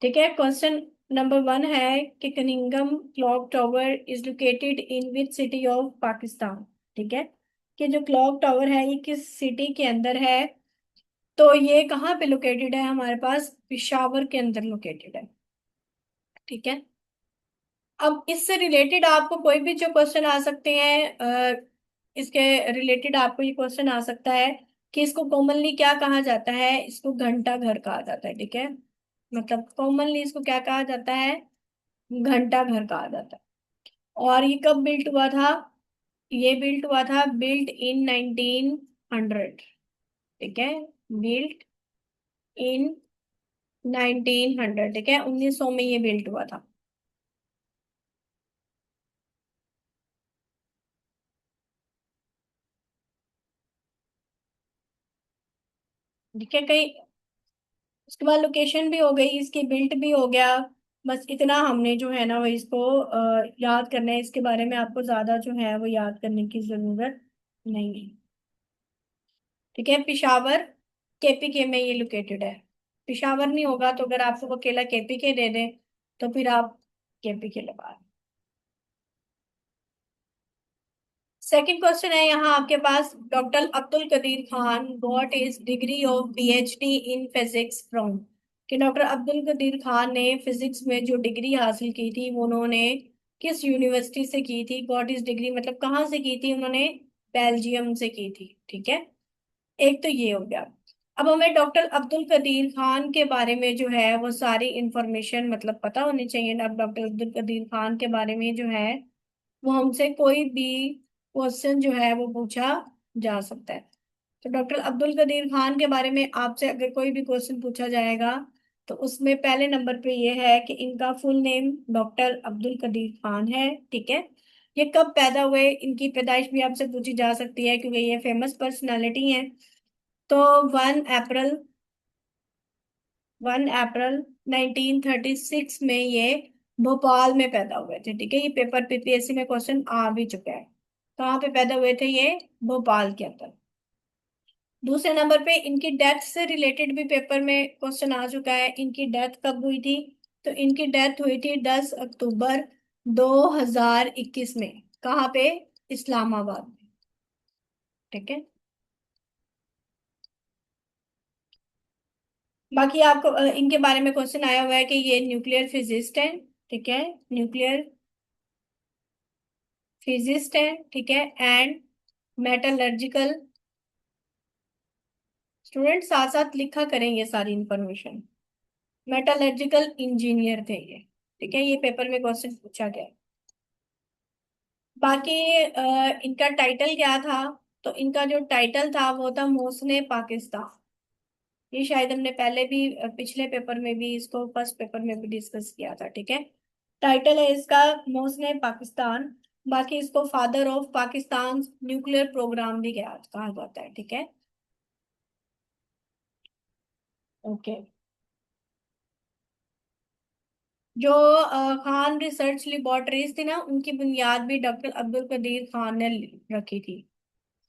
ठीक है, question number 1 है कि Cunningham clock tower is located in which city of Pakistan. ठीक है, कि जो क्लॉक टावर है ये किस सिटी के अंदर है। तो ये कहाँ पे लोकेटेड है, हमारे पास पिशावर के अंदर लोकेटेड है। ठीक है, अब इससे रिलेटेड आपको कोई भी जो क्वेश्चन आ सकते हैं, इसके रिलेटेड आपको ये क्वेश्चन आ सकता है कि इसको कॉमनली क्या कहा जाता है। इसको घंटा घर कहा जाता है। ठीक है, मतलब कॉमनली इसको क्या कहा जाता है, घंटा घर कहा जाता है। और ये कब बिल्ट हुआ था, ये बिल्ट हुआ था, बिल्ट इन 1900। ठीक है, बिल्ट इन 1900। ठीक है, 1900 में ये बिल्ट हुआ था। ठीक है, कई उसके बाद लोकेशन भी हो गई, इसकी बिल्ट भी हो गया। बस इतना हमने जो है ना वो इसको याद करना है। इसके बारे में आपको ज्यादा जो है वो याद करने की जरूरत नहीं है। ठीक है, पिशावर केपीके में ये लोकेटेड है। पिशावर नहीं होगा तो अगर आपको वो अकेला केपीके दे दे तो फिर आप केपीके लगा। सेकंड क्वेश्चन है यहाँ आपके पास, doctor Abdul Qadeer Khan got is degree of PhD in physics from. कि डॉक्टर अब्दुल कदीर खान ने फिजिक्स में जो डिग्री हासिल की थी वो उन्होंने किस यूनिवर्सिटी से की थी। गॉट इज डिग्री मतलब कहाँ से की थी उन्होंने, बेल्जियम से की थी। ठीक है, एक तो ये हो गया। अब हमें डॉक्टर अब्दुल कदीर खान के बारे में जो है वो सारी इंफॉर्मेशन मतलब पता होनी चाहिए ना। अब डॉक्टर अब्दुल कदीर खान के बारे में जो है वो हमसे कोई भी क्वेश्चन जो है वो पूछा जा सकता है। तो डॉक्टर अब्दुल कदीर खान के बारे में आपसे अगर कोई भी क्वेश्चन पूछा जाएगा तो उसमें पहले नंबर पे ये है कि इनका full name doctor Abdul Qadeer Khan है। ठीक है, ये कब पैदा हुए, इनकी पैदाइश भी आपसे पूछी जा सकती है क्योंकि ये फेमस पर्सनालिटी है। तो 1 अप्रैल 1 अप्रैल 1936 में ये भोपाल में पैदा हुए थे। ठीक है, ये पेपर पीपीएससी में क्वेश्चन आ भी चुका है। कहाँ पे पैदा हुए थे ये, भोपाल के अंदर। दूसरे नंबर पे इनकी डेथ से रिलेटेड भी पेपर में क्वेश्चन आ चुका है। इनकी डेथ कब हुई थी, तो इनकी डेथ हुई थी 10 अक्टूबर 2021 में। कहाँ पे, इस्लामाबाद में। ठीक है, बाकी आपको इनके बारे में क्वेश्चन आया हुआ है कि ये न्यूक्लियर फिजिस्ट है। ठीक है, न्यूक्लियर फिजिस्ट है। ठीक है, एंड मेटलर्जिकल, स्टूडेंट साथ साथ लिखा करेंगे सारी इंफॉर्मेशन। मेटलर्जिकल इंजीनियर थे ये। ठीक है, ये पेपर में क्वेश्चन पूछा गया। बाकी इनका टाइटल क्या था, तो इनका जो टाइटल था वो था मोहसिन पाकिस्तान। ये शायद हमने पहले भी पिछले पेपर में भी इसको फर्स्ट पेपर में भी डिस्कस किया था। ठीक है, टाइटल है इसका मोहसिन पाकिस्तान। बाकी इसको father of Pakistan nuclear program भी कहा जाता है। ठीक है, ओके। जो खान रिसर्च लेबोरेटरीज थी ना उनकी बुनियाद भी डॉक्टर अब्दुल कदीर खान ने रखी थी।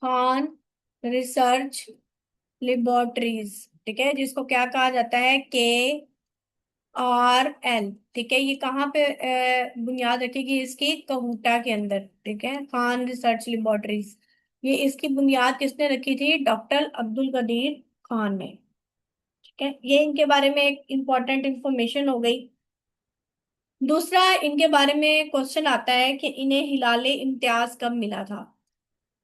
Khan research laboratories. ठीक है, जिसको क्या कहा जाता है, KRL। ठीक है, ये कहाँ पे बुनियाद रखेगी इसकी, कहूटा के अंदर। ठीक है, खान रिसर्च लेबोरेटरीज, ये इसकी बुनियाद किसने रखी थी, डॉक्टर अब्दुल कदीर खान ने। ठीक है, ये इनके बारे में एक इंपॉर्टेंट इंफॉर्मेशन हो गई। दूसरा इनके बारे में क्वेश्चन आता है कि इन्हें हिलाले इम्तियाज कब मिला था।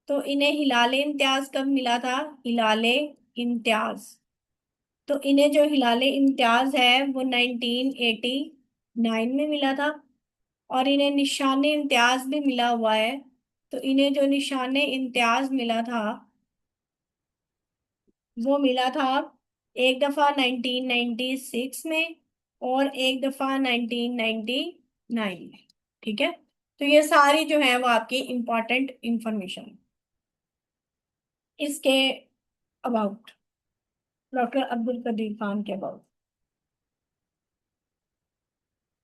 तो इन्हें हिलाले इम्तियाज कब मिला था, हिलाले इम्तियाज, तो इन्हें जो हिलाले इम्तियाज है वो 1989 में मिला था। और इन्हें निशाने इम्तियाज भी मिला हुआ है। तो इन्हें जो निशाने इम्तियाज मिला था वो मिला था एक दफा 1996 में और एक दफा 1999 में। ठीक है, तो ये सारी जो है वो आपकी इंपॉर्टेंट इंफॉर्मेशन इसके अबाउट, डॉक्टर अब्दुल कदीर खान के अबाउट।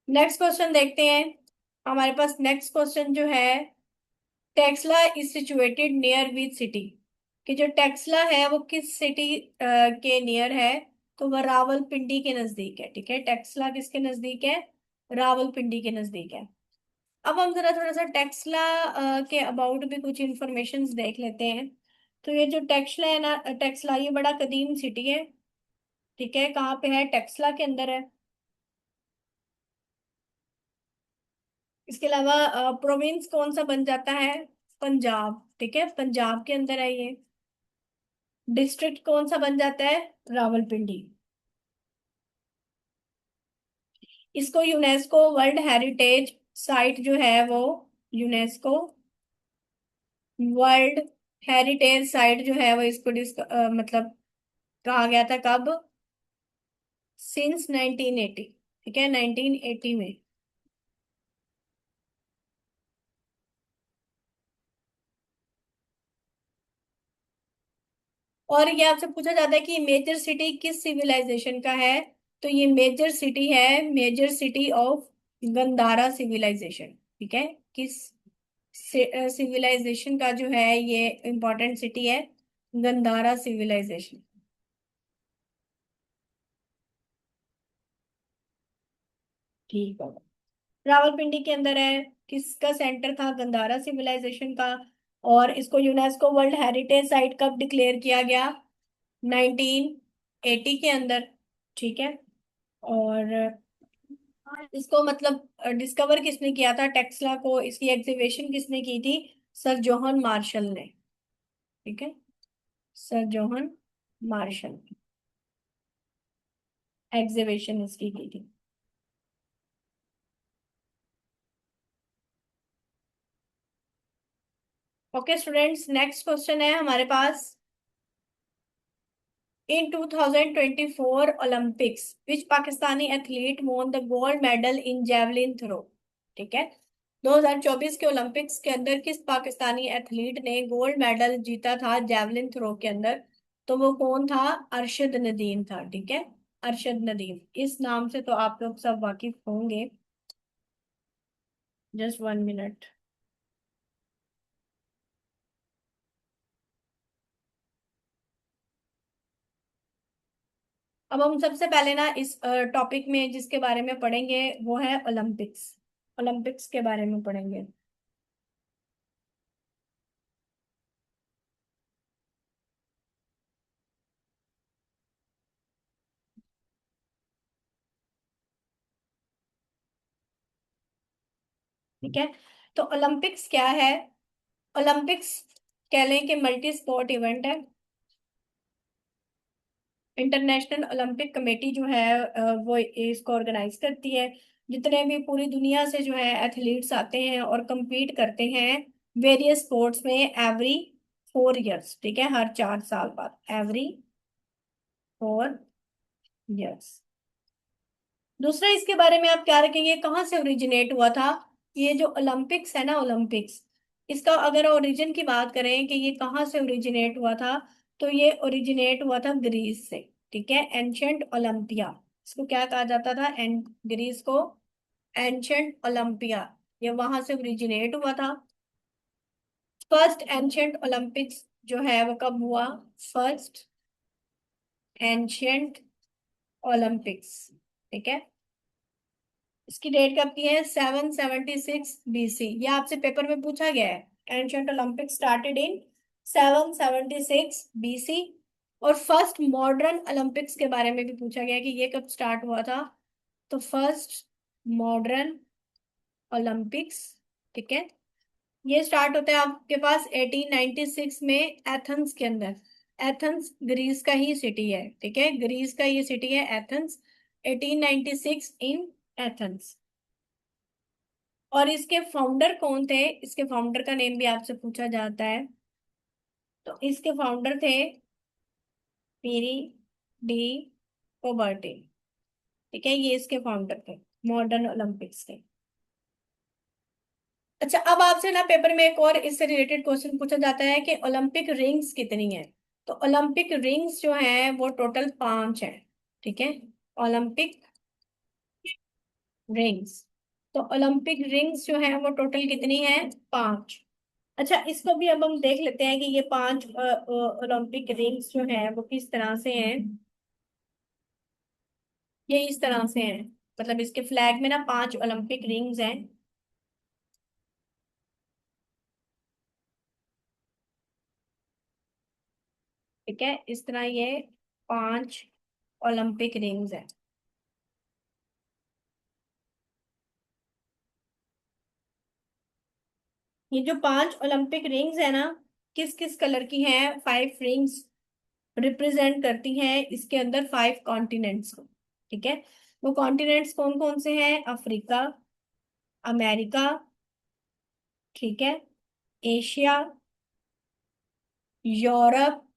नेक्स्ट क्वेश्चन देखते हैं। हमारे पास नेक्स्ट क्वेश्चन जो है, Taxila is situated near which city. कि जो टेक्सला है वो किस सिटी के नियर है। तो वह रावलपिंडी के नजदीक है। ठीक है, टेक्सला किसके नजदीक है? रावलपिंडी के नजदीक है। अब हम जरा थोड़ा सा टेक्सला के अबाउट भी कुछ इंफॉर्मेशन देख लेते हैं। तो ये जो टेक्सला है ना, टेक्सला ये बड़ा कदीम सिटी है। ठीक है, कहाँ पे है? टेक्सला के अंदर है। इसके अलावा प्रोविंस कौन सा बन जाता है? पंजाब। ठीक है, पंजाब के अंदर है ये। डिस्ट्रिक्ट कौन सा बन जाता है? रावलपिंडी। इसको यूनेस्को वर्ल्ड हेरिटेज साइट जो है वो, यूनेस्को वर्ल्ड हेरिटेज साइट जो है वो इसको मतलब कहा गया था कब? सिंस 1980। ठीक है, 1980 में। और ये आपसे पूछा जाता है कि मेजर सिटी किस सिविलाइजेशन का है? तो ये मेजर सिटी है, major city of Gandhara civilization. ठीक है, किस सिविलाइजेशन का जो है ये इंपॉर्टेंट सिटी है? गंधारा सिविलाइजेशन। ठीक है, रावलपिंडी के अंदर है। किसका सेंटर था? गंधारा सिविलाइजेशन का। और इसको यूनेस्को वर्ल्ड हेरिटेज साइट कब डिक्लेयर किया गया? 1980 के अंदर। ठीक है। और इसको मतलब डिस्कवर किसने किया था टेक्सला को? इसकी एग्जीबिशन किसने की थी? सर जोहन मार्शल ने। ठीक है, सर जोहन मार्शल एग्जीबिशन इसकी की थी। ओके स्टूडेंट्स, नेक्स्ट क्वेश्चन है हमारे पास। In 2024 Olympics which Pakistani athlete won the gold medal in javelin throw? ठीक है, 2024 के ओलंपिक्स के अंदर किस पाकिस्तानी एथलीट ने गोल्ड मेडल जीता था जेवलिन थ्रो के अंदर? तो वो कौन था? अरशद नदीम था। ठीक है, अरशद नदीम, इस नाम से तो आप लोग सब वाकिफ होंगे। Just 1 minute. अब हम सबसे पहले ना इस टॉपिक में जिसके बारे में पढ़ेंगे वो है ओलंपिक्स। ओलंपिक्स के बारे में पढ़ेंगे। ठीक है, तो ओलंपिक्स क्या है? ओलंपिक्स कह लें कि मल्टी स्पोर्ट इवेंट है। इंटरनेशनल ओलंपिक कमेटी जो है वो इसको ऑर्गेनाइज करती है। जितने भी पूरी दुनिया से जो है एथलीट्स आते हैं और compete करते हैं वेरियस स्पोर्ट्स में, एवरी 4 इयर्स। ठीक है, हर 4 साल बाद, एवरी 4 इयर्स। दूसरा इसके बारे में आप क्या रखेंगे, कहाँ से ओरिजिनेट हुआ था? ये जो ओलंपिक्स है ना, ओलंपिक्स, इसका अगर ओरिजिन की बात करें कि ये कहाँ से ओरिजिनेट हुआ था, तो ये ओरिजिनेट हुआ था ग्रीस से। ठीक है, एंशंट ओलंपिया, इसको क्या कहा जाता था? ग्रीस को एंशंट ओलंपिया, ये वहां से ओरिजिनेट हुआ था। फर्स्ट एंशंट ओलंपिक्स जो है वो कब हुआ? First ancient Olympics. ठीक है, इसकी डेट कब की है? 776 BC। ये आपसे पेपर में पूछा गया है। Ancient Olympic started in 776 BC। और फर्स्ट मॉडर्न ओलंपिक्स के बारे में भी पूछा गया है कि ये कब स्टार्ट हुआ था। तो फर्स्ट मॉडर्न ओलंपिक्स, ठीक है, ये स्टार्ट होता है आपके पास 1896 में एथेंस के अंदर। एथेंस ग्रीस का ही सिटी है। ठीक है, ग्रीस का ये सिटी है एथेंस। 1896 in Athens. और इसके फाउंडर कौन थे? इसके फाउंडर का नेम भी आपसे पूछा जाता है। तो इसके फाउंडर थे पीरी डी कोबर्टी। ठीक है, ये इसके फाउंडर थे मॉडर्न ओलंपिक्स के। अच्छा, अब आपसे ना पेपर में एक और इससे रिलेटेड क्वेश्चन पूछा जाता है कि ओलंपिक रिंग्स कितनी है? तो ओलंपिक रिंग्स जो है वो टोटल 5 है। ठीक है, ओलंपिक रिंग्स, तो ओलंपिक रिंग्स जो है वो टोटल कितनी है? 5। अच्छा, इसको भी अब हम देख लेते हैं कि ये 5 ओलंपिक रिंग्स जो हैं वो किस तरह से हैं। ये इस तरह से है, मतलब इसके फ्लैग में ना 5 ओलंपिक रिंग्स हैं। ठीक है, इस तरह ये 5 ओलंपिक रिंग्स हैं। ये जो 5 ओलंपिक रिंग्स है ना, किस किस कलर की हैं? 5 रिंग्स रिप्रेजेंट करती हैं इसके अंदर 5 कॉन्टिनेंट्स को। ठीक है, वो कॉन्टिनेंट्स कौन कौन से हैं? अफ्रीका, अमेरिका, ठीक है, एशिया, यूरोप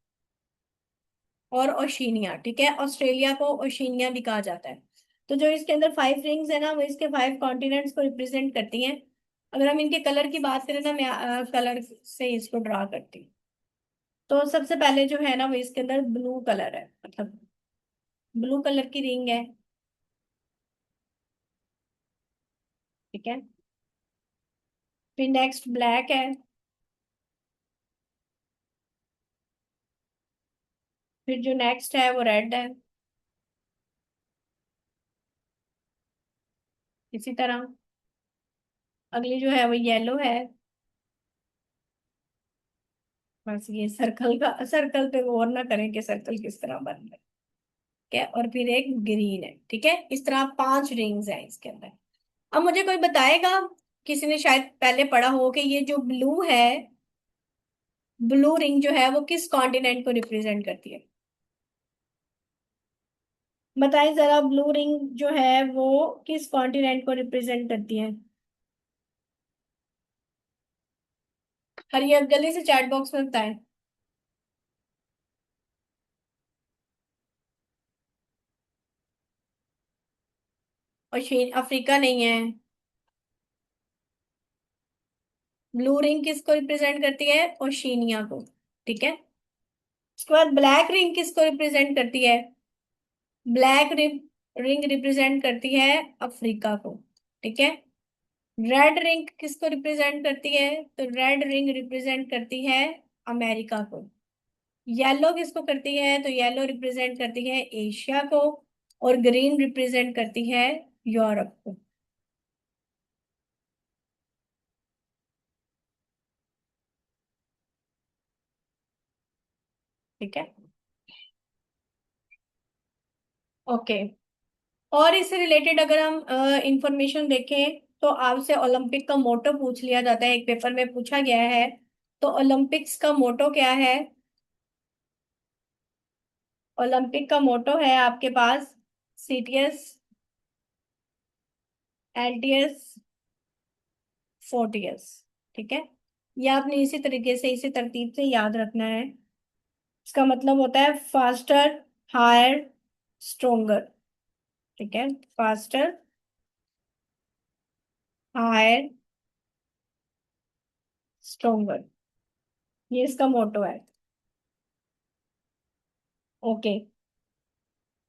और ओशिनिया। ठीक है, ऑस्ट्रेलिया को ओशिनिया भी कहा जाता है। तो जो इसके अंदर 5 रिंग्स है ना, वो इसके 5 कॉन्टिनेंट्स को रिप्रेजेंट करती हैं। अगर हम इनके कलर की बात करें ना, मैं कलर से इसको ड्रा करती हूँ। तो सबसे पहले जो है ना, वो इसके अंदर ब्लू कलर है, मतलब ब्लू कलर की रिंग है। ठीक है, फिर नेक्स्ट ब्लैक है। फिर जो नेक्स्ट है वो रेड है। इसी तरह अगली जो है वो येलो है। बस ये सर्कल का, सर्कल पे गौर ना करें कि सर्कल किस तरह बन रहा है। ठीक है, और फिर एक ग्रीन है। ठीक है, इस तरह 5 रिंग्स हैं इसके अंदर। अब मुझे कोई बताएगा, किसी ने शायद पहले पढ़ा हो कि ये जो ब्लू है, ब्लू रिंग जो है वो किस कॉन्टिनेंट को रिप्रेजेंट करती है? बताइए जरा, ब्लू रिंग जो है वो किस कॉन्टिनेंट को रिप्रेजेंट करती है? हरिया, जल्दी से चैट बॉक्स में बताएं। और अफ्रीका नहीं है। ब्लू रिंग किसको रिप्रेजेंट करती है? ओशिनिया को। ठीक है, उसके बाद ब्लैक रिंग किसको रिप्रेजेंट करती है? ब्लैक रिंग रिप्रेजेंट करती है अफ्रीका को। ठीक है, रेड रिंग किसको रिप्रेजेंट करती है? तो रेड रिंग रिप्रेजेंट करती है अमेरिका को। येलो किसको करती है? तो येलो रिप्रेजेंट करती है एशिया को। और ग्रीन रिप्रेजेंट करती है यूरोप को। ठीक है, ओके। और इससे रिलेटेड अगर हम इंफॉर्मेशन देखें, तो आपसे ओलंपिक का मोटो पूछ लिया जाता है, एक पेपर में पूछा गया है। तो ओलंपिक्स का मोटो क्या है? ओलंपिक का मोटो है आपके पास सीटीएस, एलटीएस, फोर्टीएस। ठीक है, ये आपने इसी तरीके से, इसी तरतीब से याद रखना है। इसका मतलब होता है फास्टर, हायर, स्ट्रोंगर। ठीक है, फास्टर, हायर, स्ट्रोंगर, ये इसका मोटो है। ओके।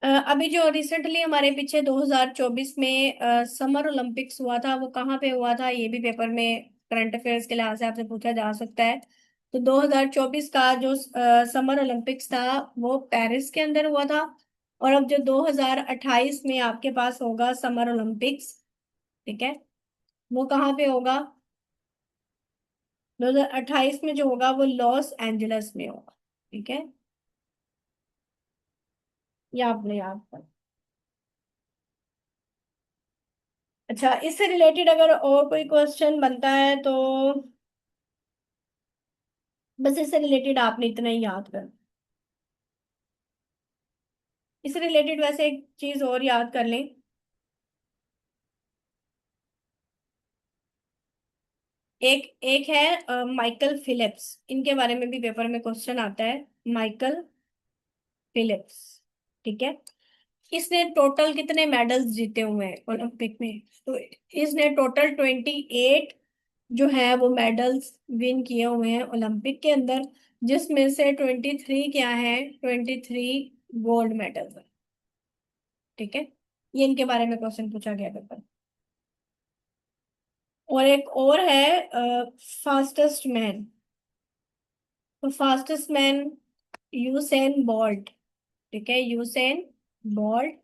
अभी जो रिसेंटली हमारे पीछे 2024 में समर ओलंपिक्स हुआ था, वो कहाँ पे हुआ था? ये भी पेपर में करंट अफेयर्स के लिहाज से आपसे पूछा जा सकता है। तो 2024 का जो समर ओलंपिक्स था, वो पेरिस के अंदर हुआ था। और अब जो 2028 में आपके पास होगा समर ओलंपिक्स, ठीक है, वो कहाँ पे होगा? 2028 में जो होगा वो लॉस एंजलिस में होगा। ठीक है, ये आपने याद कर। अच्छा, इससे रिलेटेड अगर और कोई क्वेश्चन बनता है तो बस इससे रिलेटेड आपने इतना ही याद कर। इससे रिलेटेड वैसे एक चीज और याद कर लें। एक एक है माइकल फिलिप्स, इनके बारे में भी पेपर में क्वेश्चन आता है। माइकल फिलिप्स, ठीक है, इसने टोटल कितने मेडल्स जीते हुए हैं ओलंपिक में? तो इसने टोटल 28 जो है वो मेडल्स विन किए हुए हैं ओलंपिक के अंदर, जिसमें से 23 क्या है? 23 गोल्ड मेडल। ठीक है, ये इनके बारे में क्वेश्चन पूछा गया पेपर। और एक और है फास्टेस्ट मैन। तो फास्टेस्ट मैन यूसेन बोल्ट। ठीक है, यूसेन बोल्ट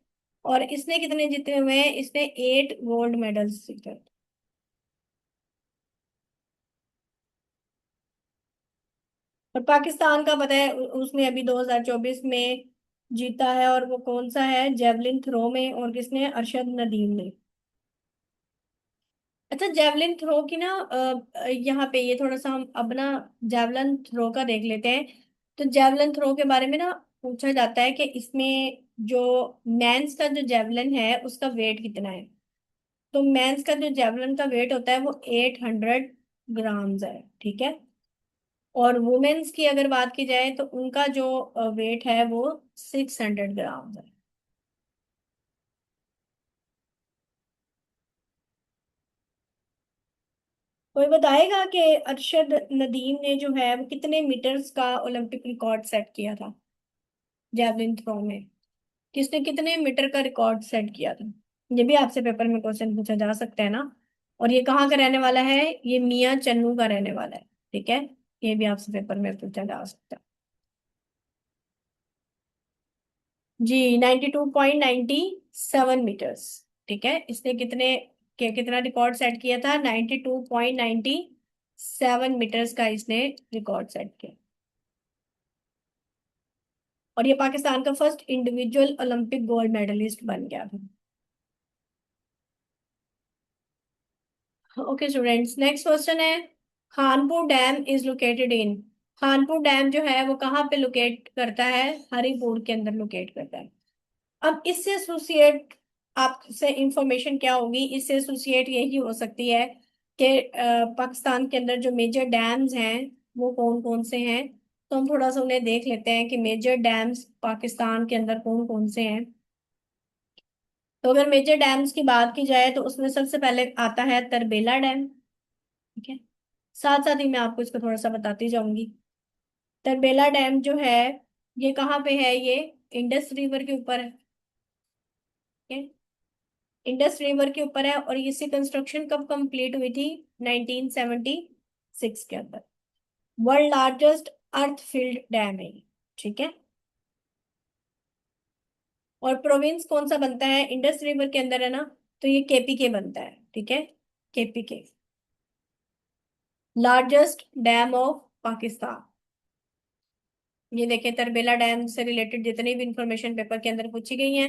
और इसने कितने जीते हुए हैं? इसने 8 गोल्ड मेडल्स जीते। और पाकिस्तान का पता है उसने अभी 2024 में जीता है, और वो कौन सा है? जेवलिन थ्रो में। और किसने? अरशद नदीम ने। अच्छा, जेवलिन थ्रो की ना यहाँ पे ये थोड़ा सा हम अब ना जेवलिन थ्रो का देख लेते हैं। तो जेवलिन थ्रो के बारे में ना पूछा जाता है कि इसमें जो मेंस का जो जेवलिन है उसका वेट कितना है। तो मेंस का जो जेवलिन का वेट होता है वो 800 ग्राम्स है, ठीक है। और वुमेन्स की अगर बात की जाए तो उनका जो वेट है वो 600 ग्राम्स है। कोई बताएगा कि अरशद नदीम ने जो है वो कितने मीटर्स का ओलंपिक रिकॉर्ड सेट किया था जेवलिन थ्रो में? किसने कितने मीटर का रिकॉर्ड सेट किया था? ये भी आपसे पेपर में क्वेश्चन पूछा जा सकता है ना। और ये कहाँ का रहने वाला है? ये मियां चन्नू का रहने वाला है, ठीक है। ये भी आपसे पेपर में पूछा जा सकता है। जी, 92.97 मीटर्स, ठीक है। इसने कितना रिकॉर्ड सेट किया था? 92.97 मीटर्स का इसने रिकॉर्ड सेट किया। और ये पाकिस्तान का first individual Olympic gold medalist बन गया था। ओके स्टूडेंट्स, नेक्स्ट क्वेश्चन है, Khanpur dam is located in. Khanpur dam जो है वो कहाँ पे लोकेट करता है? हरिपुर के अंदर लोकेट करता है। अब इससे एसोसिएट आपसे इंफॉर्मेशन क्या होगी? इससे एसोसिएट यही हो सकती है कि पाकिस्तान के अंदर जो मेजर डैम्स हैं वो कौन कौन से हैं। तो हम थोड़ा सा उन्हें देख लेते हैं कि मेजर डैम्स पाकिस्तान के अंदर कौन कौन से हैं। तो अगर मेजर डैम्स की बात की जाए तो उसमें सबसे पहले आता है तरबेला डैम, ठीक है। साथ साथ ही मैं आपको इसको थोड़ा सा बताती जाऊंगी। तरबेला डैम जो है ये कहाँ पे है? ये इंडस रिवर के ऊपर है, ठीक है। इंडस रिवर के ऊपर है, और इसकी कंस्ट्रक्शन कब कंप्लीट हुई थी? 1976 के अंदर। वर्ल्ड लार्जेस्ट अर्थ फील्ड डैम है ये, ठीक है। और प्रोविंस कौन सा बनता है? इंडस रिवर के अंदर है ना, तो ये केपीके बनता है, ठीक है। KPK, largest dam of Pakistan. ये देखिए, तरबेला डैम से रिलेटेड जितनी भी इंफॉर्मेशन पेपर के अंदर पूछी गई है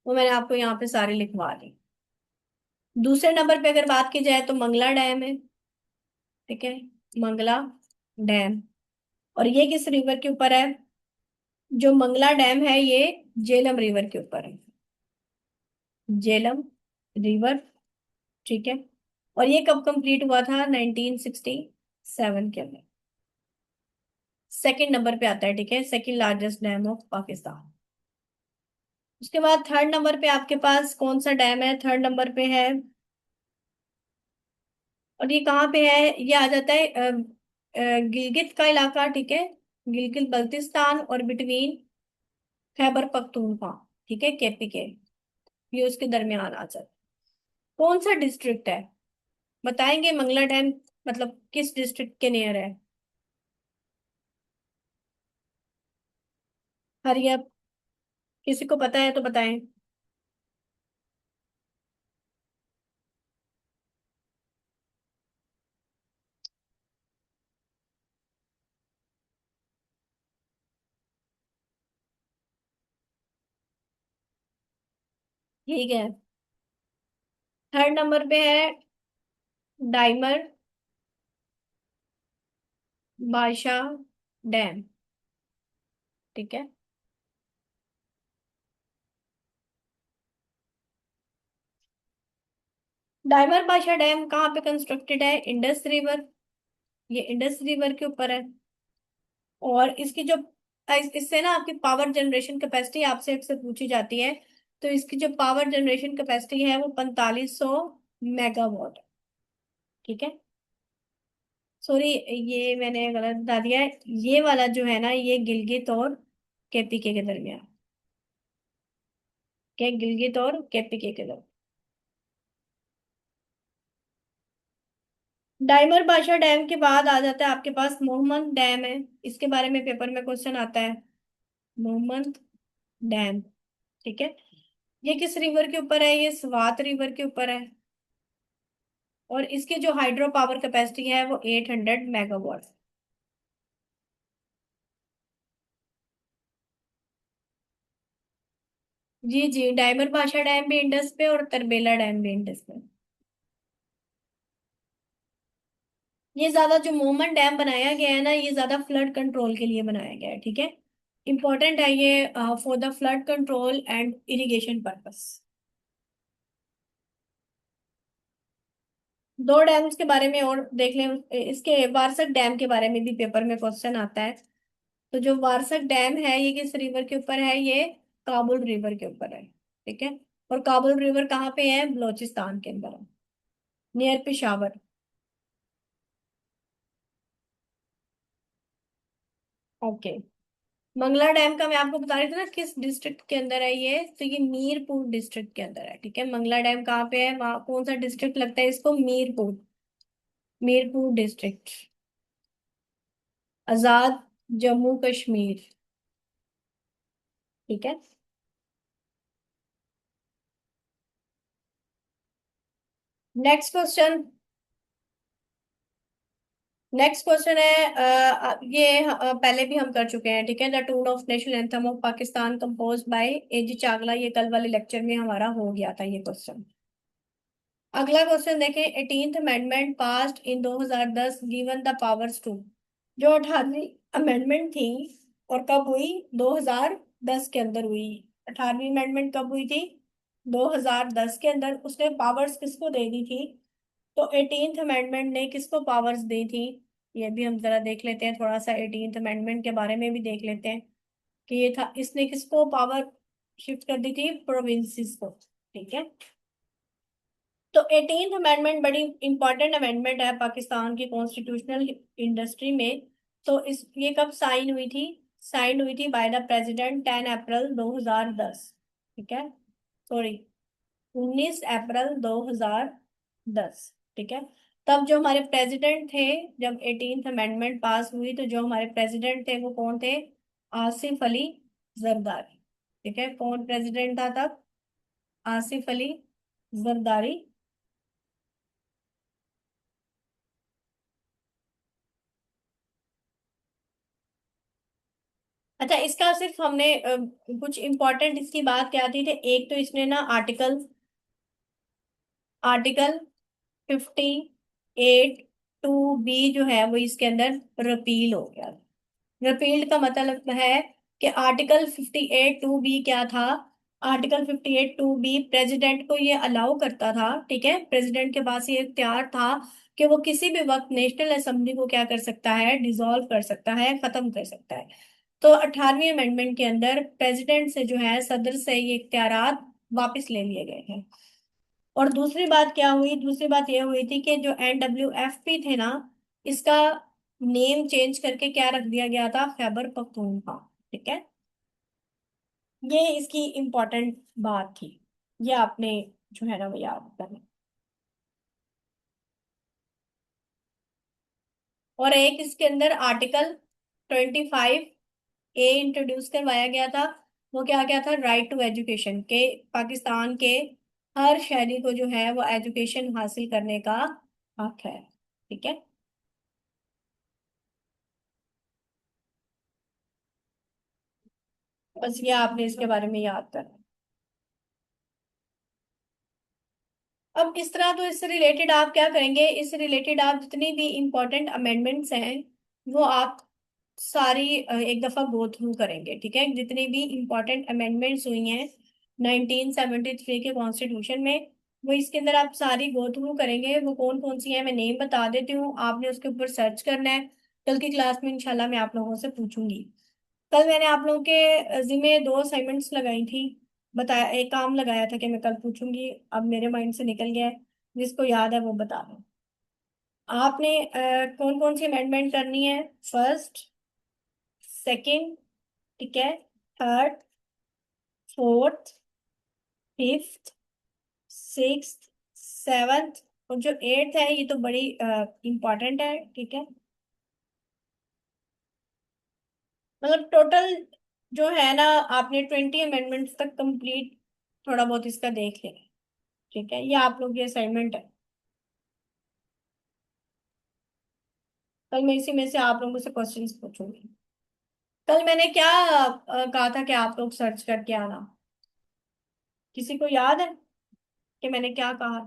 वो मैंने आपको यहाँ पे सारी लिखवा दी। दूसरे नंबर पे अगर बात की जाए तो मंगला डैम है, ठीक है। मंगला डैम। और ये किस रिवर के ऊपर है? जो मंगला डैम है ये झेलम रिवर के ऊपर है। झेलम रिवर, ठीक है। और ये कब कंप्लीट हुआ था? 1967 के अंदर। सेकंड नंबर पे आता है, ठीक है, second largest dam of Pakistan. उसके बाद थर्ड नंबर पे आपके पास कौन सा डैम है? थर्ड नंबर पे है, और ये कहाँ पे है? ये आ जाता है गिलगित का इलाका, ठीक है। गिलगित बल्तिस्तान और बिटवीन खैबर पख्तूनख्वा, ठीक है, केपी के। ये उसके दरमियान आ जाता है। कौन सा डिस्ट्रिक्ट है? बताएंगे मंगला डैम मतलब किस डिस्ट्रिक्ट के नियर है? हरिया, किसी को पता है तो बताएं। ठीक है, थर्ड नंबर पे है डाइमर बादशाह डैम, ठीक है। डाइमर बादशाह डैम कहाँ पे कंस्ट्रक्टेड है? इंडस रिवर, ये इंडस रिवर के ऊपर है। और इसकी जो इससे ना आपकी पावर जनरेशन कैपेसिटी आपसे अक्सर पूछी जाती है। तो इसकी जो पावर जनरेशन कैपेसिटी है वो 4500 मेगावाट, ठीक है। सॉरी, ये मैंने गलत बता दिया है। ये वाला जो है ना ये गिलगित और केपीके के दरमियान, क्या? गिलगित और केपीके के दरमियान। डाइमर बादशाह डैम के बाद आ जाता है आपके पास मोहम्मद डैम है। इसके बारे में पेपर में क्वेश्चन आता है। मोहम्मद डैम, ठीक है। ये किस रिवर के ऊपर है? ये स्वात रिवर के ऊपर है। और इसकी जो हाइड्रो पावर कैपेसिटी है वो 800 मेगावाट। जी जी, डायमर भाषा डैम भी इंडस पे और तरबेला डैम भी इंडस पे। ये ज्यादा जो मोमन डैम बनाया गया है ना, ये ज्यादा फ्लड कंट्रोल के लिए बनाया गया है, ठीक है। इंपॉर्टेंट है ये for the flood control and irrigation purpose. दो डैम्स के बारे में और देख लें, इसके वारसक डैम के बारे में भी पेपर में क्वेश्चन आता है। तो जो वारसक डैम है ये किस रिवर के ऊपर है? ये काबुल रिवर के ऊपर है, ठीक है। और काबुल रिवर कहाँ पे है? बलोचिस्तान के अंदर है, near Peshawar. Okay. Mangla dam का मैं आपको बता रही थी ना किस डिस्ट्रिक्ट के अंदर है ये, तो ये मीरपुर डिस्ट्रिक्ट के अंदर है, ठीक है। मंगला डैम कहाँ पे है, वहाँ कौन सा डिस्ट्रिक्ट लगता है इसको? मीरपुर। मीरपुर डिस्ट्रिक्ट, आजाद जम्मू कश्मीर, ठीक है। Next question. नेक्स्ट क्वेश्चन है ये पहले भी हम कर चुके हैं, ठीक है। The tune of national anthem of Pakistan compose by AG Chawla, ये कल वाले लेक्चर में हमारा हो गया था ये क्वेश्चन। अगला क्वेश्चन देखें। 18th amendment passed in 2010 given the powers to. जो 18वीं अमेंडमेंट थी और कब हुई? 2010 के अंदर हुई। 18वीं अमेंडमेंट कब हुई थी? 2010 के अंदर। उसने पावर्स किसको दे दी थी? तो 18th अमेंडमेंट ने किसको पावर्स दी थी? ये भी हम जरा देख लेते हैं, थोड़ा सा 18th अमेंडमेंट के बारे में भी देख लेते हैं कि ये था, इसने किसको पावर शिफ्ट कर दी थी? प्रोविंसेस को, ठीक है। तो 18th अमेंडमेंट बड़ी इंपॉर्टेंट अमेंडमेंट है पाकिस्तान की कॉन्स्टिट्यूशनल इंडस्ट्री में। तो इस ये कब साइन हुई थी? साइन हुई थी बाय द प्रेसिडेंट 10 अप्रैल 2010, ठीक है। सॉरी, 19 अप्रैल 2010, ठीक है। तब जो हमारे प्रेसिडेंट थे, जब 18th अमेंडमेंट पास हुई, तो जो हमारे प्रेसिडेंट थे वो कौन थे? आसिफ अली जरदारी, ठीक है। कौन प्रेसिडेंट था तब? आसिफ अली जरदारी। अच्छा, इसका सिर्फ हमने कुछ इंपॉर्टेंट इसकी बात क्या थी, एक तो इसने ना आर्टिकल 58(2)(b) जो है वो इसके अंदर रिपील हो गया। रिपील्ड का मतलब है कि आर्टिकल 58(2)(b) क्या था? आर्टिकल 58(2)(b) प्रेसिडेंट को ये अलाउ करता था, ठीक है। प्रेसिडेंट के पास ये इख्तियार था कि वो किसी भी वक्त नेशनल असेंबली को क्या कर सकता है? डिसॉल्व कर सकता है, खत्म कर सकता है। तो 18वीं अमेंडमेंट के अंदर प्रेसिडेंट से जो है, सदर से ये इख्तियारात वापस ले लिए गए हैं। और दूसरी बात क्या हुई? दूसरी बात यह हुई थी कि जो NWFP थे ना, इसका नेम चेंज करके क्या रख दिया गया था? खैबर पख्तूनख्वा, ठीक है। ये इसकी इम्पोर्टेंट बात थी, ये आपने जो है ना वो याद करना। और एक इसके अंदर आर्टिकल 25(a) इंट्रोड्यूस करवाया गया था। वो क्या क्या था? राइट टू एजुकेशन, के पाकिस्तान के हर शहरी को जो है वो एजुकेशन हासिल करने का हक है, ठीक है। बस ये आपने इसके बारे में याद करना। अब इस तरह तो इससे रिलेटेड आप क्या करेंगे? इससे रिलेटेड आप जितनी भी इंपॉर्टेंट अमेंडमेंट्स हैं वो आप सारी एक दफा गो थ्रू करेंगे, ठीक है। जितनी भी इंपॉर्टेंट अमेंडमेंट्स हुई हैं 1973 के कॉन्स्टिट्यूशन में, वो इसके अंदर आप सारी गो थ्रू करेंगे। वो कौन कौन सी हैं मैं नेम बता देती हूँ, आपने उसके ऊपर सर्च करना है। कल की क्लास में इंशाल्लाह मैं आप लोगों से पूछूंगी। कल मैंने आप लोगों के जिम्मे दो असाइनमेंट्स लगाई थी, बताया, एक काम लगाया था कि मैं कल पूछूंगी, अब मेरे माइंड से निकल गया है। जिसको याद है वो बता दो। आपने कौन कौन सी अमेंडमेंट करनी है? फर्स्ट, सेकंड, ठीक है, third, fourth, fifth, sixth, seventh, और जो एट्थ है ये तो बड़ी इंपॉर्टेंट है, ठीक है। मतलब टोटल जो है ना, आपने 20 अमेंडमेंट्स तक कंप्लीट थोड़ा बहुत इसका देख लें। ठीक है, ये आप लोग की असाइनमेंट है। कल मैं इसी में से आप लोगों से क्वेश्चंस पूछूंगी। कल मैंने क्या कहा था कि आप लोग सर्च करके आना। किसी को याद है कि मैंने क्या कहा?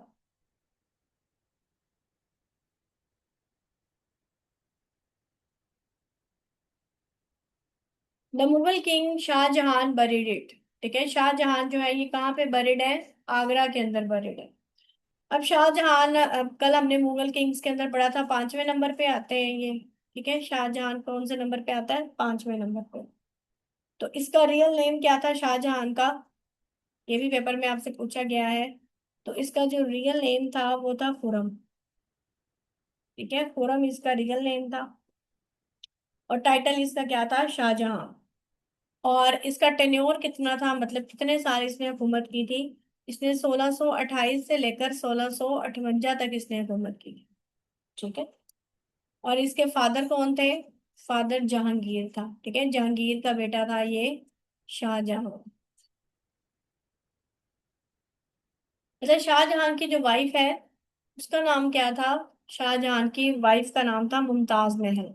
The Mughal king Shahjahan buried it. ठीक है, शाहजहां जो है ये कहाँ पे बरीड है? आगरा के अंदर बरीड है। अब शाहजहां, कल हमने मुगल किंग्स के अंदर पढ़ा था, 5वें नंबर पे आते हैं ये। ठीक है, शाहजहां कौन से नंबर पे आता है? 5वें नंबर पे। तो इसका रियल नेम क्या था शाहजहां का? ये भी पेपर में आपसे पूछा गया है। तो इसका जो रियल नेम था वो था खुरम। ठीक है, खुरम इसका रियल नेम था। और टाइटल इसका क्या था? शाहजहां। और इसका टेन्योर कितना था, मतलब कितने साल इसने हुकूमत की थी? इसने 1628 से लेकर 1658 तक इसने हुकूमत की। ठीक है। और इसके फादर कौन थे? फादर जहांगीर था। ठीक है, जहांगीर का बेटा था ये शाहजहां। अच्छा, शाहजहां की जो वाइफ है उसका नाम क्या था? शाहजहां की वाइफ का नाम था मुमताज महल,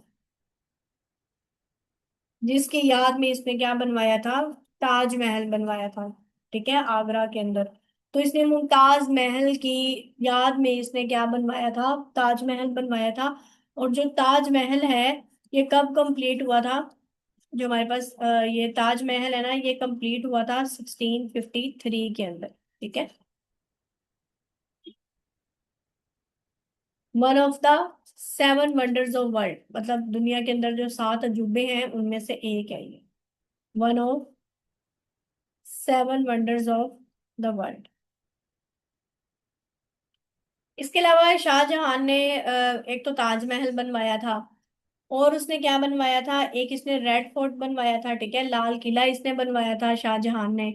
जिसकी याद में इसने क्या बनवाया था? ताजमहल बनवाया था। ठीक है, आगरा के अंदर। तो इसने मुमताज महल की याद में इसने क्या बनवाया था? ताजमहल बनवाया था। और जो ताजमहल है ये कब कंप्लीट हुआ था? जो हमारे पास ये ताजमहल है ना, ये कंप्लीट हुआ था 1653 के अंदर। ठीक है। One of the 7 wonders of world, मतलब दुनिया के अंदर जो 7 अजूबे हैं उनमें से एक है ये। One of 7 wonders of the world. इसके अलावा शाहजहां ने एक तो ताजमहल बनवाया था, और उसने क्या बनवाया था? एक इसने रेड फोर्ट बनवाया था। ठीक है, लाल किला इसने बनवाया था शाहजहां ने।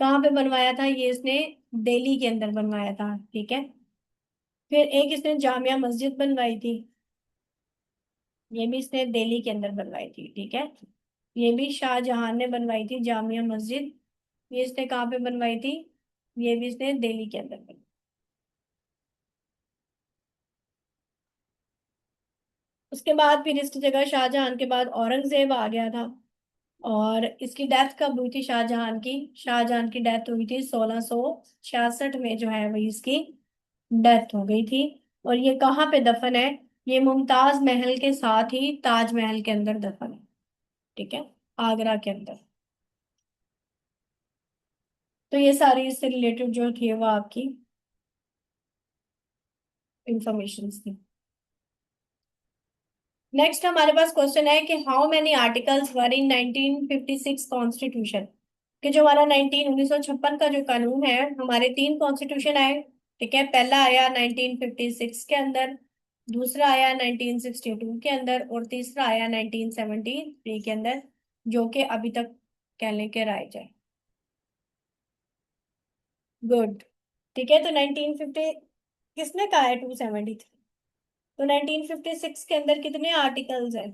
कहाँ पे बनवाया था ये? इसने दिल्ली के अंदर बनवाया था। ठीक है। फिर एक इसने जामिया मस्जिद बनवाई थी, ये भी इसने दिल्ली के अंदर बनवाई थी। ठीक है, ये भी शाहजहां ने बनवाई थी जामिया मस्जिद। ये इसने कहाँ पे बनवाई थी? ये भी इसने दिल्ली के अंदर बनवाई। उसके बाद फिर इसकी जगह शाहजहां के बाद औरंगजेब आ गया था। और इसकी डेथ कब हुई थी शाहजहां की? शाहजहां की डेथ हुई थी 1666 में, जो है वही इसकी डेथ हो गई थी। और ये कहाँ पे दफन है? ये मुमताज महल के साथ ही ताजमहल के अंदर दफन है। ठीक है, आगरा के अंदर। तो ये सारी इससे रिलेटेड जो थी वो आपकी इंफॉर्मेशन थी। नेक्स्ट हमारे पास क्वेश्चन है कि how many articles were in 1956 constitution. कि जो हमारा 1956 का जो कानून है, हमारे 3 कॉन्स्टिट्यूशन आए। ठीक है, पहला आया 1956 के अंदर, दूसरा आया 1962 के अंदर, और तीसरा आया 1973 के अंदर, जो कि अभी तक कह लें कि राइट है। गुड। ठीक है, तो 1950 किसने कहा है 273? तो 1956 के अंदर कितने आर्टिकल्स हैं?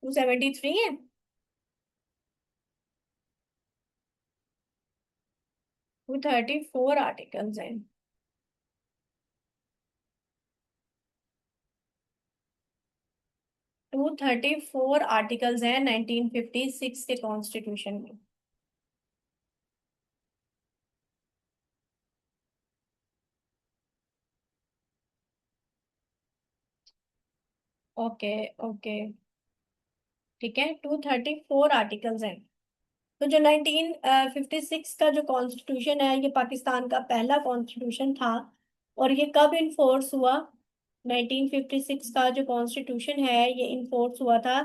273 है। 234 आर्टिकल्स हैं। 234 आर्टिकल्स हैं 1956 के कॉन्स्टिट्यूशन में। ओके। ओके। ठीक है, 234 आर्टिकल्स हैं। तो जो 1956 का जो कॉन्स्टिट्यूशन है ये पाकिस्तान का पहला कॉन्स्टिट्यूशन था। और ये कब इन्फोर्स हुआ? 1956 का जो कॉन्स्टिट्यूशन है ये इन्फोर्स हुआ था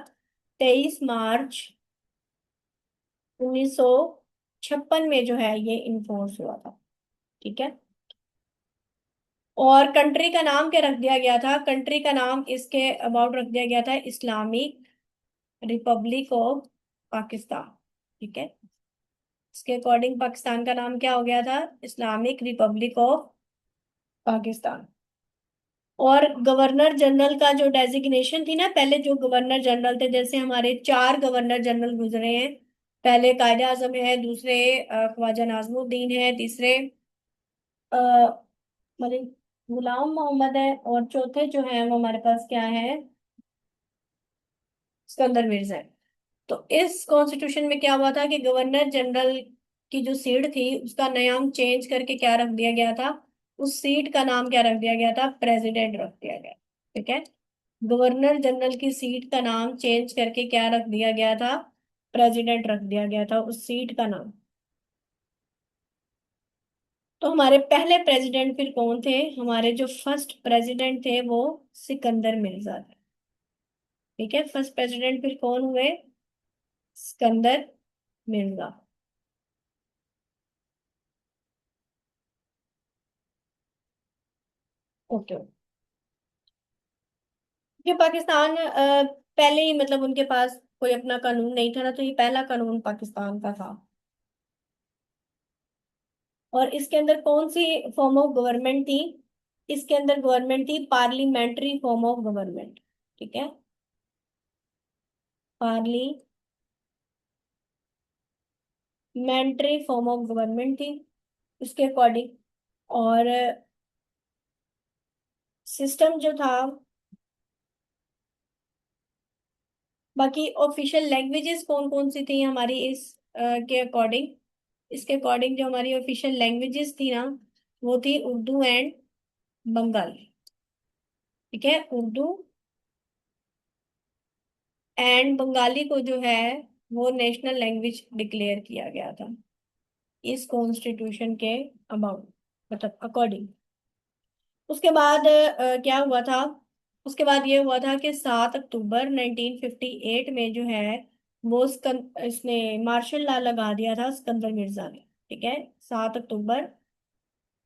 23 मार्च 1956 में, जो है ये इन्फोर्स हुआ था। ठीक है। और कंट्री का नाम क्या रख दिया गया था? कंट्री का नाम इसके अबाउट रख दिया गया था इस्लामिक रिपब्लिक ऑफ पाकिस्तान। ठीक है, इसके अकॉर्डिंग पाकिस्तान का नाम क्या हो गया था? Islamic Republic of Pakistan. और गवर्नर जनरल का जो डेजिग्नेशन थी ना, पहले जो गवर्नर जनरल थे, जैसे हमारे 4 गवर्नर जनरल गुजरे हैं। पहले कायदे आजम है, दूसरे ख्वाजा नाजमुद्दीन है, तीसरे अ, मलिक गुलाम मोहम्मद है, और चौथे जो है वो हमारे पास क्या है, सिकंदर मिर्जा है। तो इस कॉन्स्टिट्यूशन में क्या हुआ था कि गवर्नर जनरल की जो सीट थी उसका नाम चेंज करके क्या रख दिया गया था, उस सीट का नाम क्या रख दिया गया था, प्रेसिडेंट रख दिया गया। ठीक है, गवर्नर जनरल की सीट का नाम चेंज करके क्या रख दिया गया था, प्रेसिडेंट रख दिया गया था उस सीट का नाम। तो हमारे पहले प्रेसिडेंट फिर कौन थे, हमारे जो फर्स्ट प्रेसिडेंट थे वो सिकंदर मिर्जा थे। ठीक है, फर्स्ट प्रेसिडेंट फिर कौन हुए, सिकंदर मिर्जा। ओके। ये पाकिस्तान पहले ही मतलब उनके पास कोई अपना कानून नहीं था ना, तो ये पहला कानून पाकिस्तान का था। और इसके अंदर कौन सी फॉर्म ऑफ गवर्नमेंट थी, इसके अंदर गवर्नमेंट थी पार्लियामेंट्री फॉर्म ऑफ गवर्नमेंट। ठीक है, पार्लियामेंट्री फॉर्म ऑफ गवर्नमेंट थी उसके अकॉर्डिंग। और सिस्टम जो था, बाकी ऑफिशियल लैंग्वेजेस कौन कौन सी थी हमारी इस के अकॉर्डिंग, इसके अकॉर्डिंग जो हमारी ऑफिशियल लैंग्वेजेस थी ना, वो थी उर्दू एंड बंगाली। ठीक है, उर्दू एंड बंगाली को जो है वो नेशनल लैंग्वेज डिक्लेयर किया गया था इस कॉन्स्टिट्यूशन के अबाउट, मतलब अकॉर्डिंग। उसके बाद क्या हुआ था, उसके बाद ये हुआ था कि 7 अक्टूबर 1958 में जो है वो इसने मार्शल लॉ लगा दिया था सिकंदर मिर्जा ने। ठीक है, 7 अक्टूबर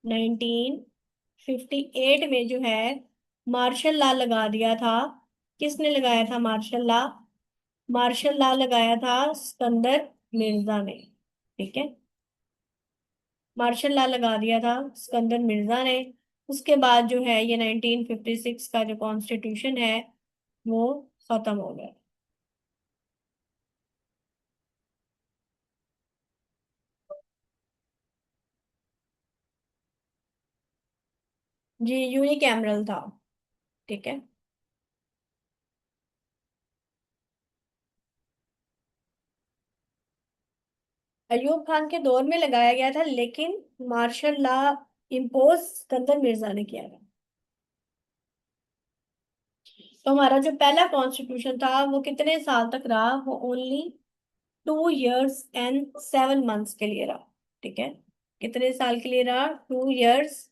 1958 में जो है मार्शल लॉ लगा दिया था। किसने लगाया था मार्शल लॉ, मार्शल लॉ लगाया था सिकंदर मिर्जा ने। ठीक है, मार्शल लॉ लगा दिया था सिकंदर मिर्जा ने। उसके बाद जो है ये 1956 का जो कॉन्स्टिट्यूशन है वो खत्म हो गया। जी, यूनिकैमरल था। ठीक है, अयूब खान के दौर में लगाया गया था, लेकिन martial law impose Sikandar Mirza ने किया था। तो हमारा जो पहला कॉन्स्टिट्यूशन था वो कितने साल तक रहा, वो ओनली 2 years and 7 months के लिए रहा। ठीक है, कितने साल के लिए रहा, 2 years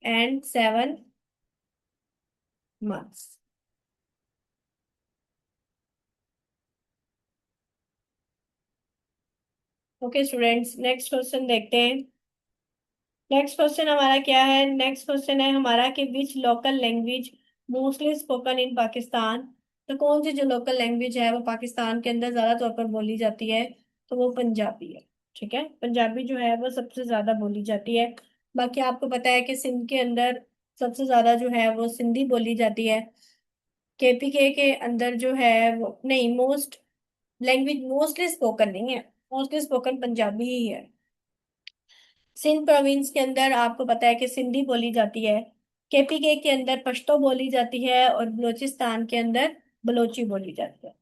and 7 months। Okay students, next question देखते हैं। नेक्स्ट क्वेश्चन हमारा क्या है, नेक्स्ट क्वेश्चन है हमारा कि which local language mostly spoken in Pakistan. तो कौन सी जो लोकल लैंग्वेज है वो पाकिस्तान के अंदर ज्यादा तौर पर बोली जाती है, तो वो पंजाबी है। ठीक है, पंजाबी जो है वो सबसे ज्यादा बोली जाती है। बाकी आपको पता है कि सिंध के अंदर सबसे ज्यादा जो है वो सिंधी बोली जाती है। केपीके के अंदर जो है वो नहीं, मोस्ट लैंग्वेज मोस्टली स्पोकन नहीं है, मोस्टली स्पोकन पंजाबी ही है। सिंध प्रोविंस के अंदर आपको पता है कि सिंधी बोली जाती है, केपीके के अंदर पश्तो बोली जाती है, और बलूचिस्तान के अंदर बलोची बोली जाती है।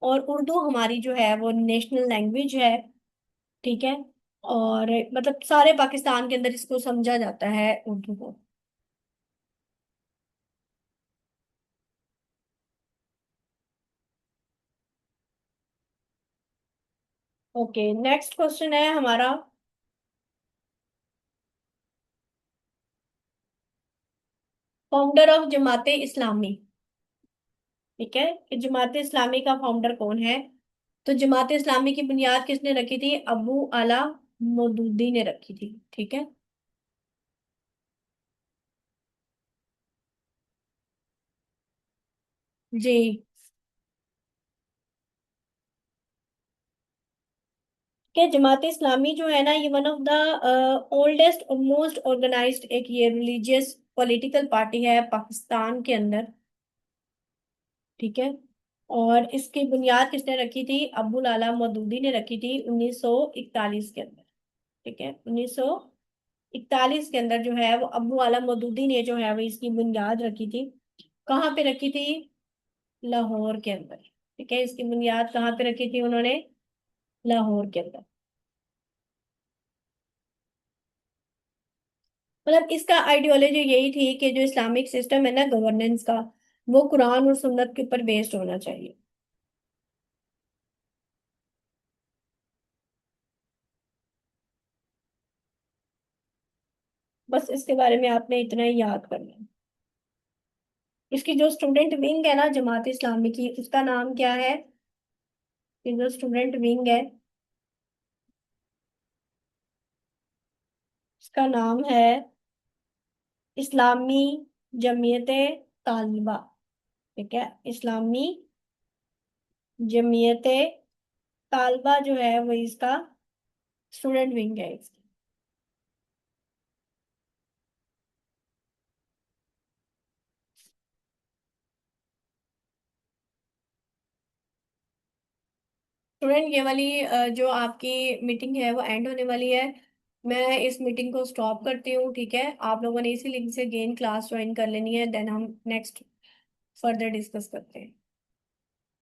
और उर्दू हमारी जो है वो नेशनल लैंग्वेज है। ठीक है, और मतलब सारे पाकिस्तान के अंदर इसको समझा जाता है उर्दू को। ओके, नेक्स्ट क्वेश्चन है हमारा, फाउंडर ऑफ जमाते इस्लामी। ठीक है, कि जमाते इस्लामी का फाउंडर कौन है। तो जमात इस्लामी की बुनियाद किसने रखी थी, अबू अला मौदूदी ने रखी थी। ठीक है जी, कि जमात इस्लामी जो है ना ये वन ऑफ द ओल्डेस्ट और मोस्ट ऑर्गेनाइज्ड एक ये रिलीजियस पॉलिटिकल पार्टी है पाकिस्तान के अंदर। ठीक है, और इसकी बुनियाद किसने रखी थी? अब्दुल आला मौदूदी ने रखी थी 1941 के अंदर। ठीक है, 1941 के अंदर जो है वो अब्दुल आला मौदूदी ने जो है वो इसकी बुनियाद रखी थी। कहाँ पे रखी थी? लाहौर के अंदर। ठीक है, इसकी बुनियाद कहाँ पे रखी थी उन्होंने? लाहौर के अंदर। मतलब इसका आइडियोलॉजी यही थी कि जो इस्लामिक सिस्टम है ना गवर्नेंस का, वो कुरान और सुन्नत के ऊपर बेस्ड होना चाहिए। बस इसके बारे में आपने इतना ही याद करना है। इसकी जो स्टूडेंट विंग है ना जमात इस्लामी की, उसका नाम क्या है? ये जो स्टूडेंट विंग है, उसका नाम है इस्लामी जमीयत तालिबा। ठीक है, इस्लामी जमीयत तालिबा जो है वो इसका स्टूडेंट विंग है इसकी। स्टूडेंट ये वाली जो आपकी मीटिंग है वो एंड होने वाली है। मैं इस मीटिंग को स्टॉप करती हूँ। ठीक है, आप लोगों ने इसी लिंक से गेन क्लास ज्वाइन कर लेनी है, देन हम नेक्स्ट फर्दर डिस्कस करते हैं।